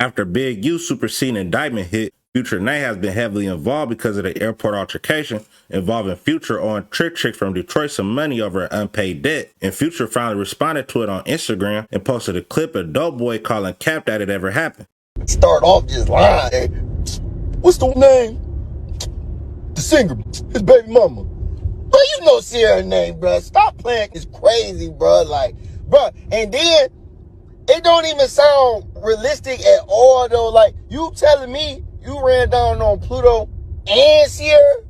After Big U superseding indictment hit, Future Nay has been heavily involved because of the airport altercation involving Future owing Trick from Detroit some money over an unpaid debt. And Future finally responded to it on Instagram and posted a clip of Dope Boy calling cap that it ever happened. Start off just lying. What's the name? The singer, his baby mama. Bro, you know Sierra name, bro. Stop playing. It's crazy, bro. Like, bro, and then it don't even sound realistic at all, though. Like, you telling me you ran down on Pluto and Sierra?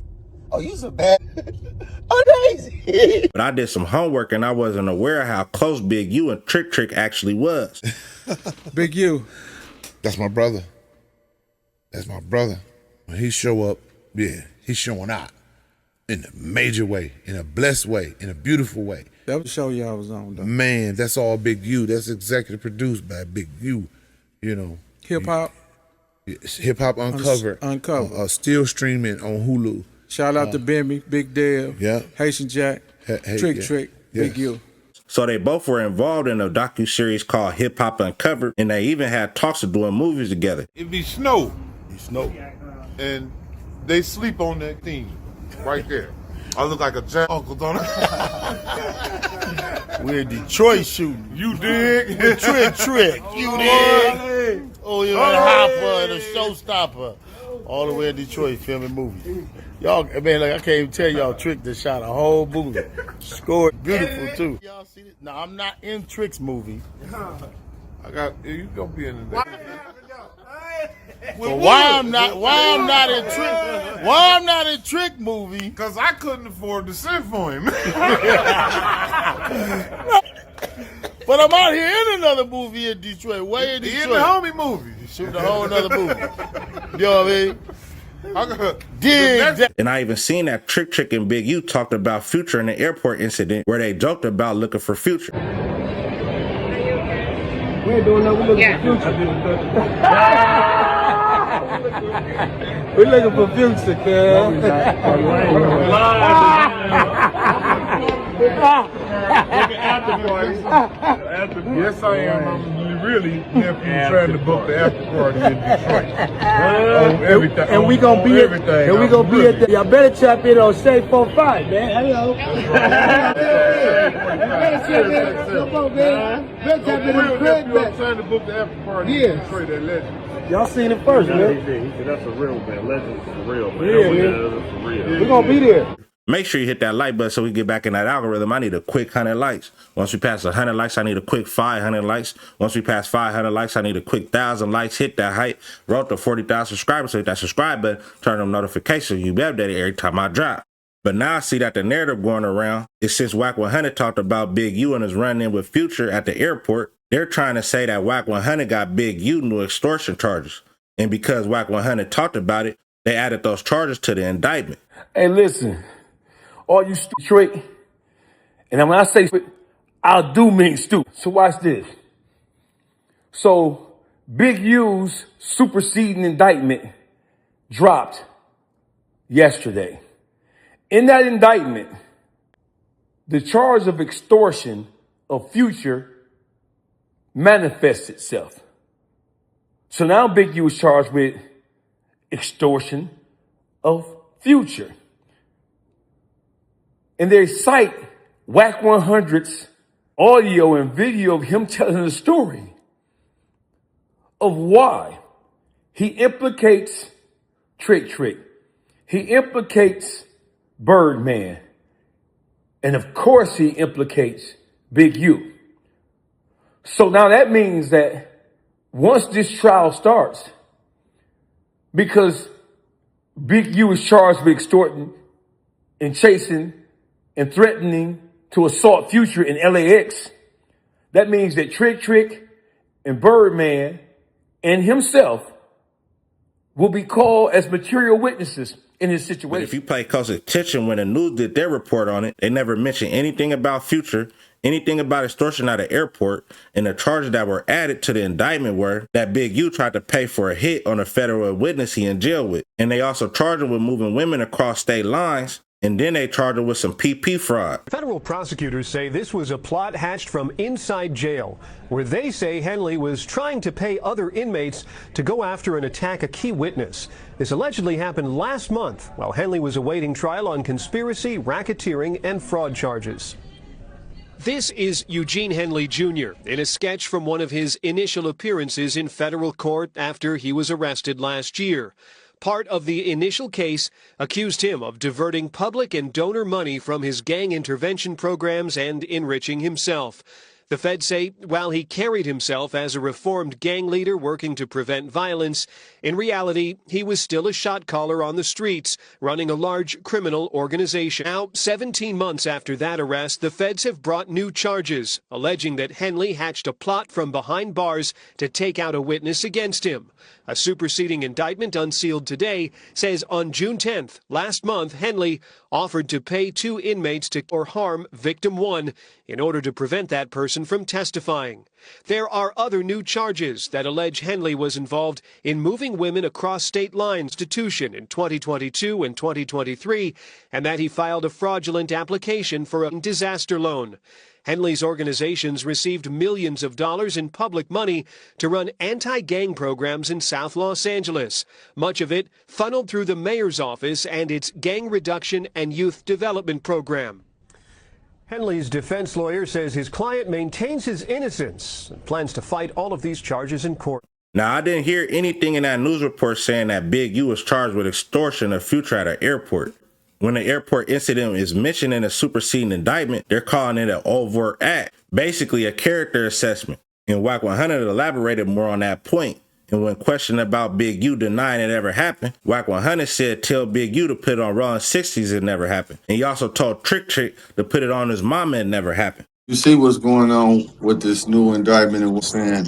Oh, you so bad. Amazing. But I did some homework and I wasn't aware how close Big U and Trick actually was. Big U. That's my brother. That's my brother. When he show up, yeah, he's showing out in a major way, in a blessed way, in a beautiful way. That was the show y'all was on, though. Man, that's all Big U. That's executive produced by Big U, you know. Hip Hop? Hip Hop Uncovered. Uncovered. Still streaming on Hulu. Shout out to Bimmy, Big Dev, yeah. Haitian Jack, Trick, Big U. So they both were involved in a docuseries called Hip Hop Uncovered, and they even had talks of doing movies together. It be snow. It snow. And they sleep on that thing right there. I look like a jack uncle, don't I? We're in Detroit shooting. You dig? With Trick. You dig? Oh, you're the hopper and a showstopper. All the way in Detroit filming movies. Y'all, man, like I can't even tell y'all Trick that shot a whole movie. Scored beautiful too. Y'all see it? No, I'm not in Trick's movie. You gonna be in the So why I'm not in Trick movie? Because I couldn't afford to send for him. But I'm out here in another movie in Detroit, way in Detroit. In the homie movie. Shooting a whole other movie. You know what I mean? And I even seen that Trick and Big U talked about Future in the airport incident where they joked about looking for Future. We ain't doing nothing, we looking for Future. We looking for Future, After party. Yes, I am. I'm really trying to book the after party in Detroit. Everything. And we gonna be everything. And we gonna be at the. Y'all better tap in on Shade 45, man. Hello. Come on, man. Better tap in on Craig. I'm trying to book the after party in Detroit at Legend. Y'all seen it first, man. He said that's a real man. Legend for real, man. Yeah, man. That's for real. We gonna be there. Make sure you hit that like button so we get back in that algorithm. I need a quick 100 likes. Once we pass 100 likes, I need a quick 500 likes. Once we pass 500 likes, I need a quick 1,000 likes. Hit that hype. Roll to 40,000 subscribers. So hit that subscribe button. Turn on notifications. You be updated every time I drop. But now I see that the narrative going around is since Wack 100 talked about Big U and his run-in with Future at the airport, they're trying to say that Wack 100 got Big U new extortion charges. And because Wack 100 talked about it, they added those charges to the indictment. Hey, listen. All you stupid Trick, and when I say stupid, I do mean stupid. So watch this. So Big U's superseding indictment dropped yesterday. In that indictment, the charge of extortion of Future manifests itself. So now Big U is charged with extortion of Future. And they cite Wack 100's audio and video of him telling the story of why he implicates Trick. He implicates Birdman. And of course he implicates Big U. So now that means that once this trial starts, because Big U is charged with extorting and chasing and threatening to assault Future in LAX, that means that Trick and Birdman and himself will be called as material witnesses in his situation. But if you pay close attention when the news did their report on it, they never mentioned anything about Future, anything about extortion at the airport, and the charges that were added to the indictment were that Big U tried to pay for a hit on a federal witness he in jail with. And they also charged him with moving women across state lines And then they charged her with some PP fraud. Federal prosecutors say this was a plot hatched from inside jail, where they say Henley was trying to pay other inmates to go after and attack a key witness. This allegedly happened last month while Henley was awaiting trial on conspiracy, racketeering, and fraud charges. This is Eugene Henley Jr. in a sketch from one of his initial appearances in federal court after he was arrested last year. Part of the initial case accused him of diverting public and donor money from his gang intervention programs and enriching himself. The feds say while he carried himself as a reformed gang leader working to prevent violence, in reality, he was still a shot caller on the streets, running a large criminal organization. Now, 17 months after that arrest, the feds have brought new charges, alleging that Henley hatched a plot from behind bars to take out a witness against him. A superseding indictment unsealed today says on June 10th, last month, Henley offered to pay 2 inmates to or harm victim 1 in order to prevent that person from testifying. There are other new charges that allege Henley was involved in moving women across state lines to institution in 2022 and 2023, and that he filed a fraudulent application for a disaster loan. Henley's organizations received millions of dollars in public money to run anti-gang programs in South Los Angeles, much of it funneled through the mayor's office and its gang reduction and youth development program. Henley's defense lawyer says his client maintains his innocence and plans to fight all of these charges in court. Now, I didn't hear anything in that news report saying that Big U was charged with extortion of Future at an airport. When the airport incident is mentioned in a superseding indictment, they're calling it an overt act, basically a character assessment. And Wack 100 elaborated more on that point. And when questioned about Big U denying it ever happened, Wack 100 said tell Big U to put it on Rollin 60s it never happened. And he also told Trick to put it on his mama it never happened. You see what's going on with this new indictment and what's saying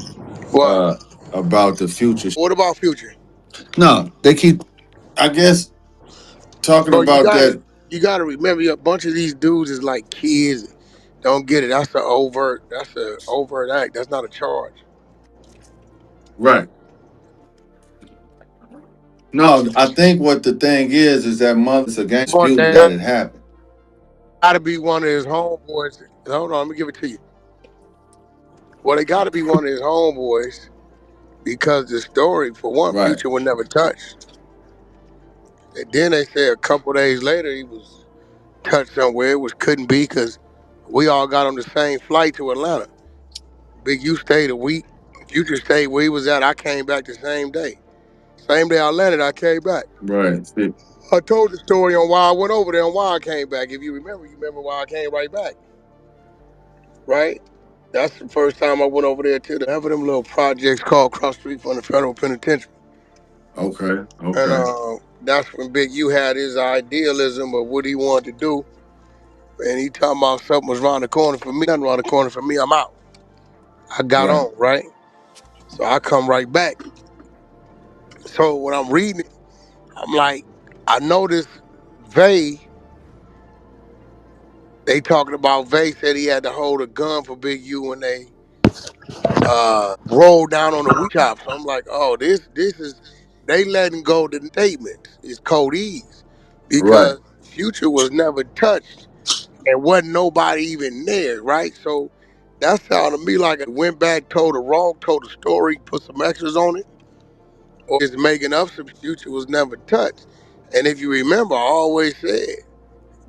about the future. What about Future? No, they keep, I guess, talking about that. You gotta remember, a bunch of these dudes is like kids. Don't get it. That's an overt act. That's not a charge. Right. No, I think what the thing is that mother's against disputing that it happened. Gotta be one of his homeboys. Hold on, let me give it to you. Well, they gotta be one of his homeboys because the story, for one, Future was never touched. And then they say a couple days later he was touched somewhere, which couldn't be because we all got on the same flight to Atlanta. Big U stayed a week. Future stayed where he was at. I came back the same day. Same day I landed, I came back. Right. I told the story on why I went over there and why I came back. If you remember why I came right back. Right? That's the first time I went over there to the them little projects called Cross Street from the Federal Penitentiary. Okay. And that's when Big U had his idealism of what he wanted to do. And he talking about something was around the corner for me. Nothing around the corner for me, I'm out. I got on, right? So I come right back. So when I'm reading it, I'm like, I noticed they talking about said he had to hold a gun for Big U when they rolled down on the weed shop. So I'm like, oh, this is, they letting go the statement. It's Cody's. Because Future was never touched and wasn't nobody even there, right? So that sounded to me like it went back, told the story, put some extras on it, or just making up some Future was never touched. And if you remember, I always said,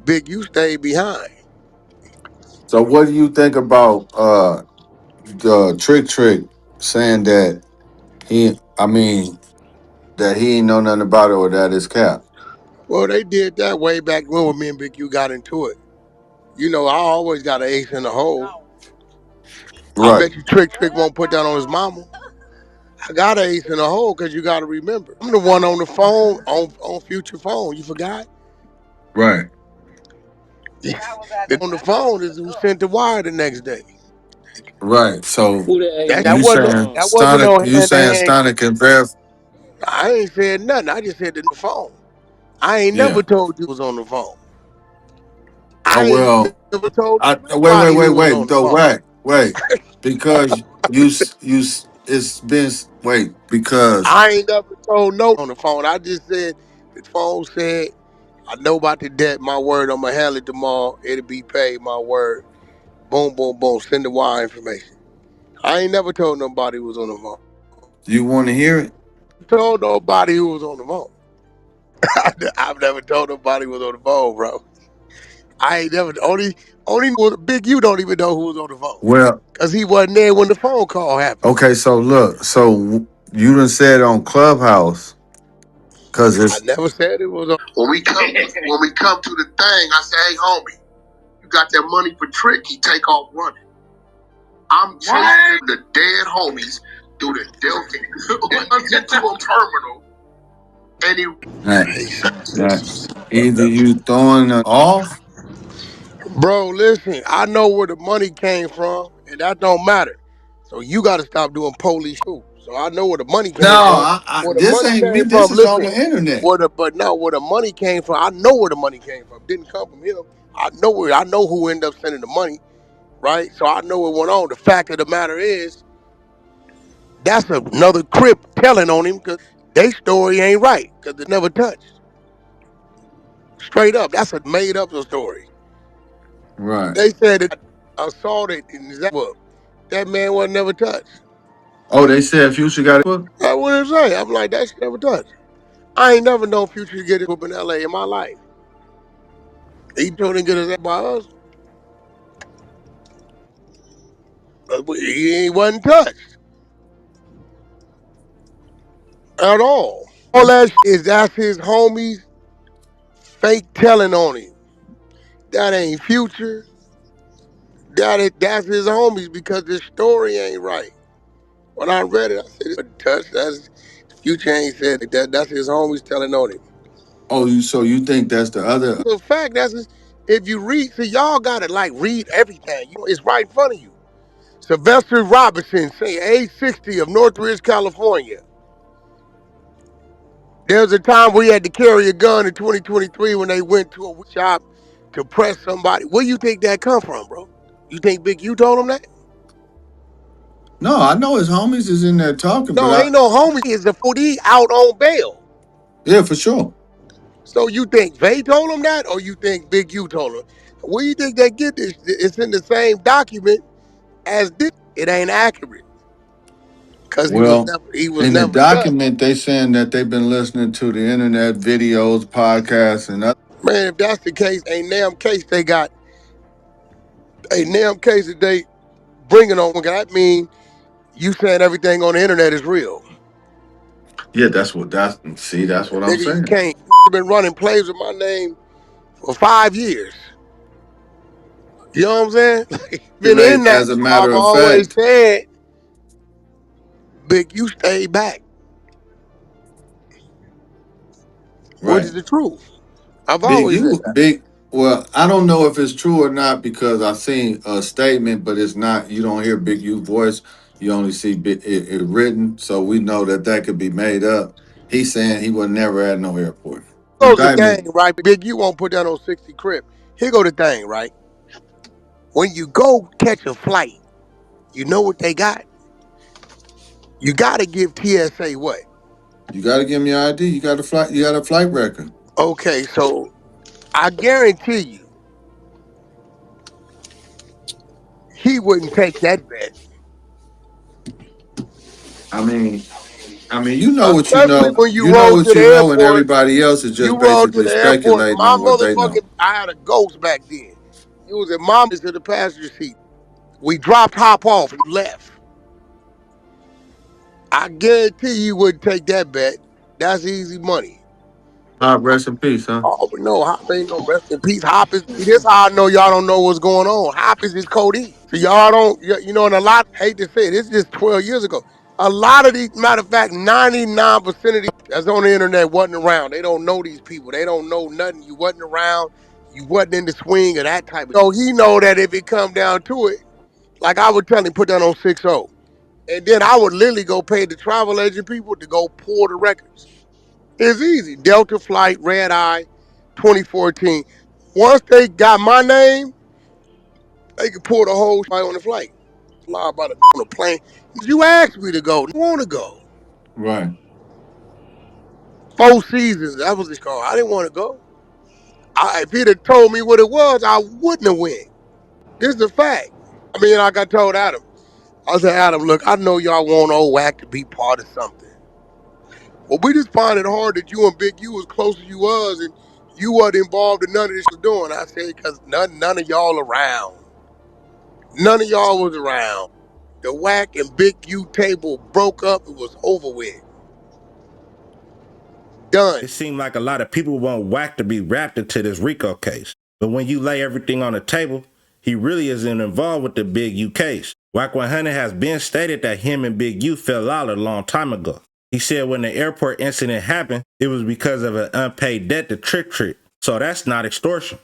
Big U stayed behind. So what do you think about the Trick saying that that he ain't know nothing about it or that it's cap? Well, they did that way back when me and Big U got into it. You know, I always got an ace in the hole. Right. I bet you Trick won't put that on his mama. I got an ace in the hole because you got to remember, I'm the one on the phone, on Future phone. You forgot? Right. On the phone is who sent the wire the next day. Right. So that wasn't on Stonic and Bev? I ain't said nothing. I just said the phone. I ain't never told you was on the phone. Wait. Though, wait. Because because I ain't never told no on the phone. I just said the phone said You want to hear it? Well, okay. So look. So you done said on Clubhouse because it's When we come to the thing, I say, hey homie, you got that money for Trick? He take off running. I'm chasing the dead homies through the Delta into a terminal, and he right. Right. Either you throwing it off. No, this ain't me. This is on the internet. Right. Oh, they said Future got it. Oh, you so you think that's the other? No, I know his homies is in there talking, but yeah, for sure. Well, in the document, they saying that they've been listening to the internet videos, podcasts, and other. Yeah, that's what that's. See, that's what I'm saying. As a matter of fact, right? Big you big. Well, I don't know if it's true or not because I seen a statement, but it's not. You don't hear Big U voice. You only see it written, so we know that that could be made up. He's saying he was never at no airport. Indictment. You got to give me your ID. You got a flight. You got a flight record. You know what you know. You know what you know, and everybody else is just basically speculating on what they know. Rest in peace, huh? Right. If he'd have told me what it was, I wouldn't have went. This is a fact. I mean, like I told Adam. I said, Adam, look, I know y'all want old Wack to be part of something. Well, we just find it hard that you and Big U was close as you was, and you wasn't involved in none of this was doing. I said, because none of y'all around. None of y'all was around. The Wack and Big U table broke up. It was over with. Done. It seemed like a lot of people want Wack to be wrapped into this RICO case. But when you lay everything on the table, he really isn't involved with the Big U case. Wack 100 has been stated that him and Big U fell out a long time ago. He said when the airport incident happened, it was because of an unpaid debt to Trick. So that's not extortion.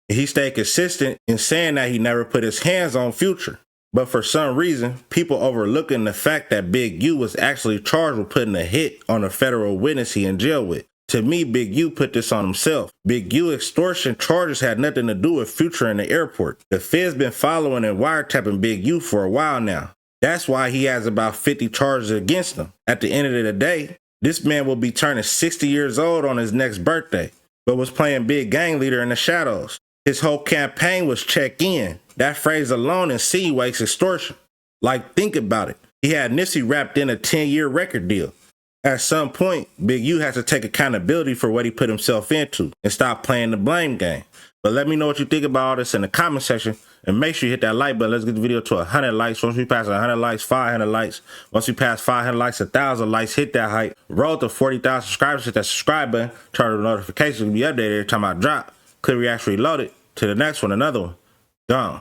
He stayed consistent in saying that he never put his hands on Future. But for some reason, people overlooking the fact that Big U was actually charged with putting a hit on a federal witness he in jail with. To me, Big U put this on himself. Big U extortion charges had nothing to do with Future in the airport. The Feds been following and wiretapping Big U for a while now. That's why he has about 50 charges against him. At the end of the day, this man will be turning 60 years old on his next birthday, but was playing big gang leader in the shadows. His whole campaign was check in. That phrase alone insinuates extortion. Like, think about it. He had NISPEY wrapped in a 10-year record deal. At some point, Big U has to take accountability for what he put himself into and stop playing the blame game. But let me know what you think about all this in the comment section, and make sure you hit that like button. Let's get the video to 100 likes. Once we pass 100 likes, 500 likes. Once we pass 500 likes, 1,000 likes, hit that hype. Roll to 40,000 subscribers, hit that subscribe button. Turn the notifications to be updated every time I drop. Clip Reaction Reloaded. To the next one, another one. Gone.